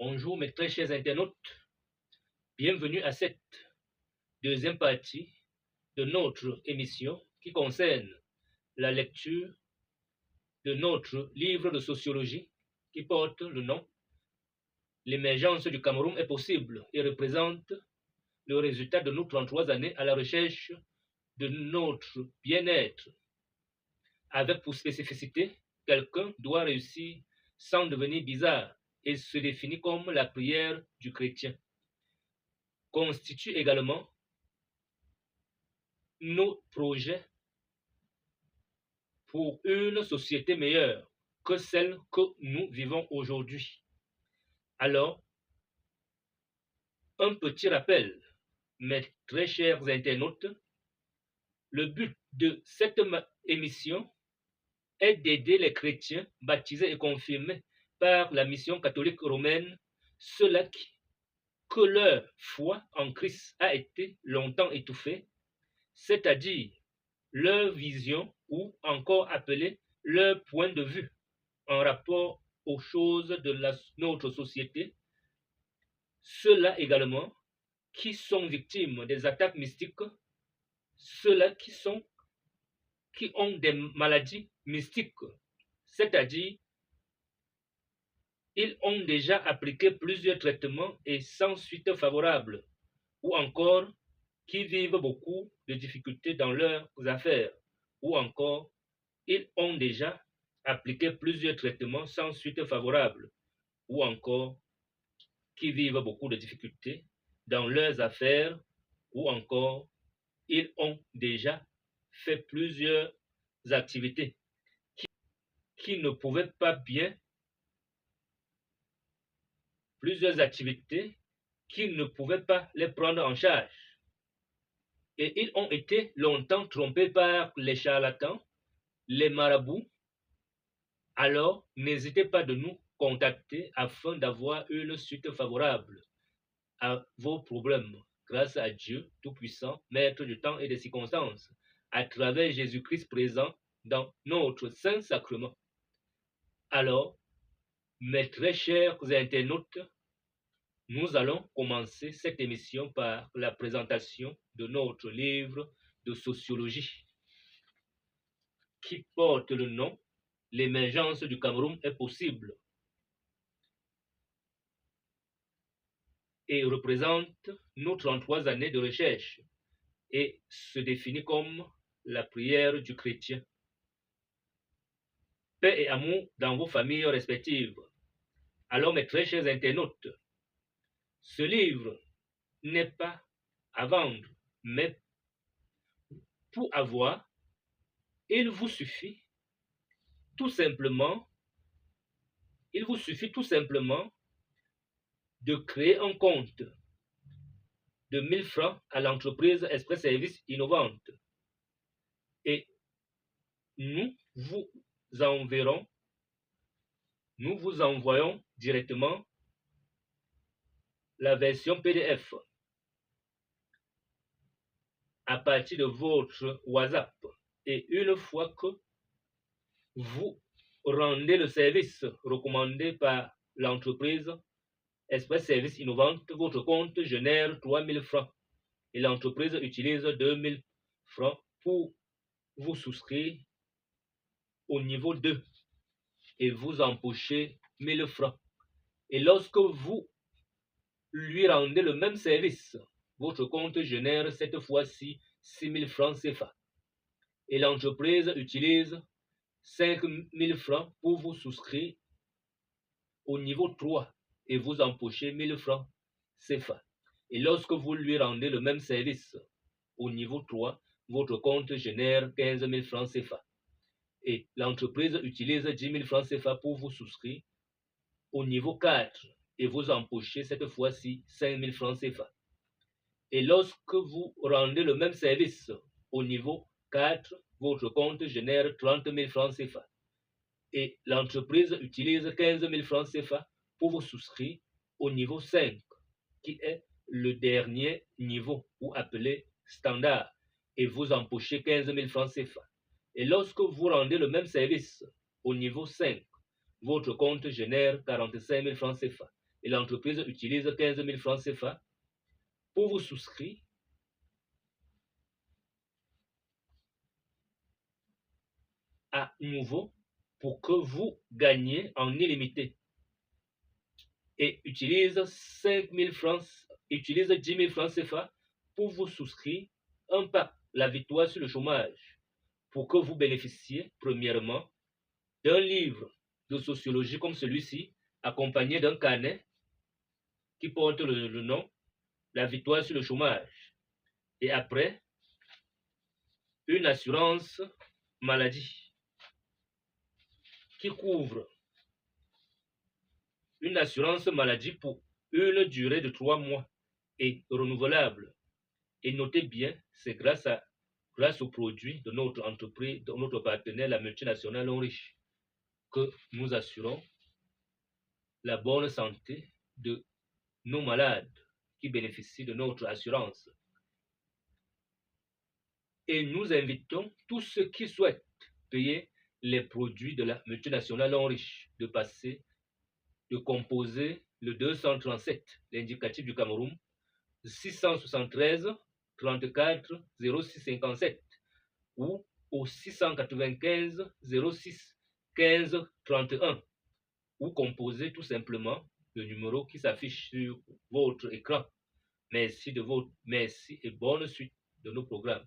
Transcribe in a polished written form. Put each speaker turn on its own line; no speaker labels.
Bonjour mes très chers internautes, bienvenue à cette deuxième partie de notre émission qui concerne la lecture de notre livre de sociologie qui porte le nom L'émergence du Cameroun est possible et représente le résultat de nos 33 années à la recherche de notre bien-être. Avec pour spécificité, quelqu'un doit réussir sans devenir bizarre et se définit comme la prière du chrétien. Constitue également nos projets pour une société meilleure que celle que nous vivons aujourd'hui. Alors, un petit rappel, mes très chers internautes, le but de cette émission est d'aider les chrétiens baptisés et confirmés par la mission catholique romaine, ceux-là que leur foi en Christ a été longtemps étouffée, c'est-à-dire leur vision ou encore appelée leur point de vue en rapport aux choses de notre société, ceux-là également qui sont victimes des attaques mystiques, ceux-là qui ont des maladies mystiques, c'est-à-dire ils ont déjà appliqué plusieurs traitements et sans suite favorable, ou encore qui vivent beaucoup de difficultés dans leurs affaires, ou encore ils ont déjà appliqué plusieurs traitements sans suite favorable, ou encore qui vivent beaucoup de difficultés dans leurs affaires, ou encore ils ont déjà fait plusieurs activités qui ne pouvaient pas bien, plusieurs activités qui ne pouvaient pas les prendre en charge. Et ils ont été longtemps trompés par les charlatans, les marabouts. Alors, n'hésitez pas de nous contacter afin d'avoir une suite favorable à vos problèmes. Grâce à Dieu Tout-Puissant, Maître du temps et des circonstances, à travers Jésus-Christ présent dans notre Saint-Sacrement. Alors, mes très chers internautes, nous allons commencer cette émission par la présentation de notre livre de sociologie qui porte le nom « L'émergence du Cameroun est possible » et représente nos 33 années de recherche et se définit comme la prière du chrétien. Paix et amour dans vos familles respectives. Alors mes très chers internautes, ce livre n'est pas à vendre, mais pour avoir, il vous suffit tout simplement de créer un compte de 1000 francs à l'entreprise Express Service Innovante et nous vous envoyons directement la version PDF à partir de votre WhatsApp. Et une fois que vous rendez le service recommandé par l'entreprise Express Service Innovante, votre compte génère 3000 francs et l'entreprise utilise 2000 francs pour vous souscrire au niveau 2 et vous empochez 1000 francs. Et lorsque vous lui rendez le même service, votre compte génère cette fois-ci 6000 francs CFA. Et l'entreprise utilise 5000 francs pour vous souscrire au niveau 3 et vous empochez 1000 francs CFA. Et lorsque vous lui rendez le même service au niveau 3, votre compte génère 15 000 francs CFA. Et l'entreprise utilise 10 000 francs CFA pour vous souscrire au niveau 4 et vous empochez cette fois-ci 5 000 francs CFA. Et lorsque vous rendez le même service au niveau 4, votre compte génère 30 000 francs CFA. Et l'entreprise utilise 15 000 francs CFA pour vous souscrire au niveau 5, qui est le dernier niveau, ou appelé standard, et vous empochez 15 000 francs CFA. Et lorsque vous rendez le même service au niveau 5, votre compte génère 45 000 francs CFA. et l'entreprise utilise 15 000 francs CFA pour vous souscrire à nouveau pour que vous gagniez en illimité et utilise 5 000 francs, utilise 10 000 francs CFA pour vous souscrire un pack, la victoire sur le chômage, pour que vous bénéficiez premièrement d'un livre de sociologie comme celui-ci, accompagné d'un carnet qui porte le nom La victoire sur le chômage. Et après, une assurance maladie qui couvre une assurance maladie pour une durée de 3 mois et renouvelable. Et notez bien, c'est grâce aux produits de notre entreprise, de notre partenaire, la multinationale Onrich, que nous assurons la bonne santé de nos malades qui bénéficient de notre assurance. Et nous invitons tous ceux qui souhaitent payer les produits de la multinationale Onrich de composer le 237, l'indicatif du Cameroun, 673 34 06 57 ou au 695 06 15 31 ou composez tout simplement le numéro qui s'affiche sur votre écran. Merci et bonne suite de nos programmes.